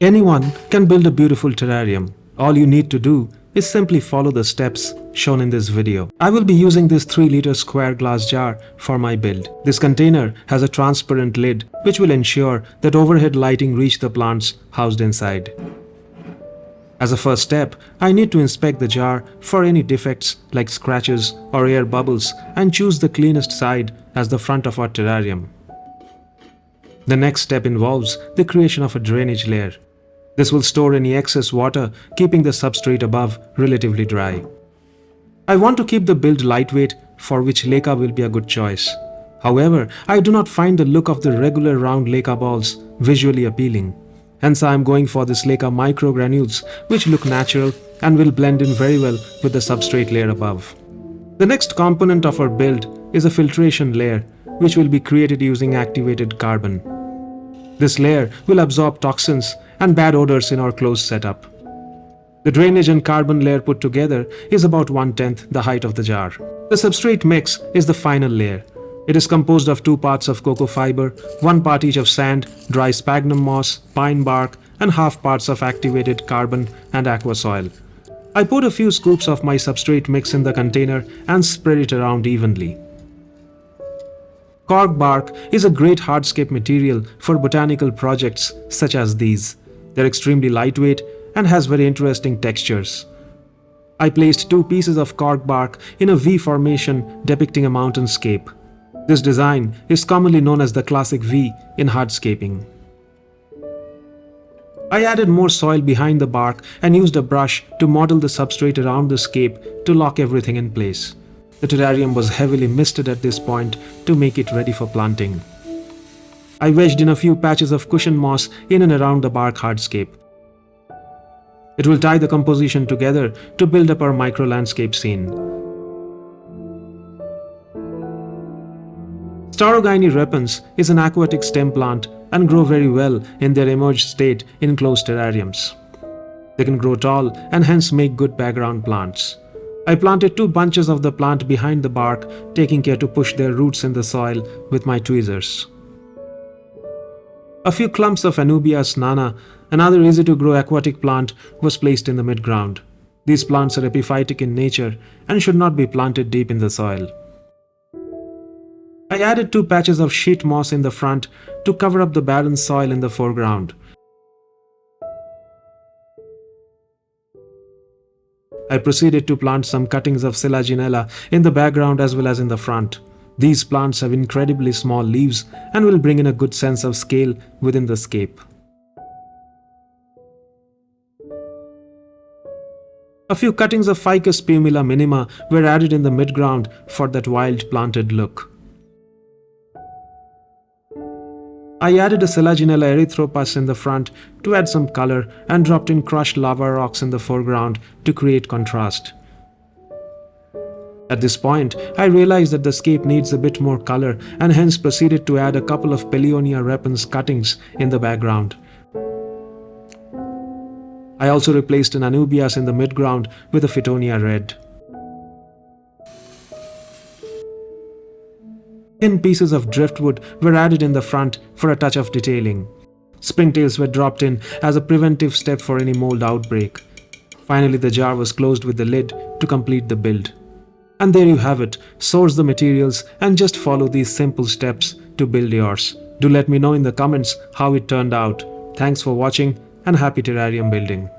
Anyone can build a beautiful terrarium. All you need to do is simply follow the steps shown in this video. I will be using this 3-liter square glass jar for my build. This container has a transparent lid which will ensure that overhead lighting reach the plants housed inside. As a first step, I need to inspect the jar for any defects like scratches or air bubbles and choose the cleanest side as the front of our terrarium. The next step involves the creation of a drainage layer. This will store any excess water, keeping the substrate above relatively dry. I want to keep the build lightweight, for which leca will be a good choice. However, I do not find the look of the regular round leca balls visually appealing. Hence I am going for this leca micro granules, which look natural and will blend in very well with the substrate layer above. The next component of our build is a filtration layer, which will be created using activated carbon. This layer will absorb toxins and bad odors in our closed setup. The drainage and carbon layer put together is about 1/10 the height of the jar. The substrate mix is the final layer. It is composed of 2 parts of cocoa fiber, 1 part each of sand, dry sphagnum moss, pine bark, and half parts of activated carbon and aqua soil. I poured a few scoops of my substrate mix in the container and spread it around evenly. Cork bark is a great hardscape material for botanical projects such as these. They're extremely lightweight and has very interesting textures. I placed 2 pieces of cork bark in a V formation depicting a mountainscape. This design is commonly known as the classic V in hardscaping. I added more soil behind the bark and used a brush to model the substrate around the scape to lock everything in place. The terrarium was heavily misted at this point to make it ready for planting. I wedged in a few patches of cushion moss in and around the bark hardscape. It will tie the composition together to build up our micro landscape scene. Starogynea repens is an aquatic stem plant and grow very well in their emerged state in closed terrariums. They can grow tall and hence make good background plants. I planted 2 bunches of the plant behind the bark, taking care to push their roots in the soil with my tweezers. A few clumps of Anubias nana, another easy-to-grow aquatic plant, was placed in the mid-ground. These plants are epiphytic in nature and should not be planted deep in the soil. I added 2 patches of sheet moss in the front to cover up the barren soil in the foreground. I proceeded to plant some cuttings of Selaginella in the background as well as in the front. These plants have incredibly small leaves and will bring in a good sense of scale within the scape. A few cuttings of Ficus pumila minima were added in the midground for that wild planted look. I added a Selaginella erythropus in the front to add some color and dropped in crushed lava rocks in the foreground to create contrast. At this point, I realized that the scape needs a bit more color and hence proceeded to add a couple of Peleonia repens cuttings in the background. I also replaced an Anubias in the midground with a Fittonia red. Thin pieces of driftwood were added in the front for a touch of detailing. Springtails were dropped in as a preventive step for any mold outbreak. Finally, the jar was closed with the lid to complete the build. And there you have it. Source the materials and just follow these simple steps to build yours. Do let me know in the comments how it turned out. Thanks for watching and happy terrarium building.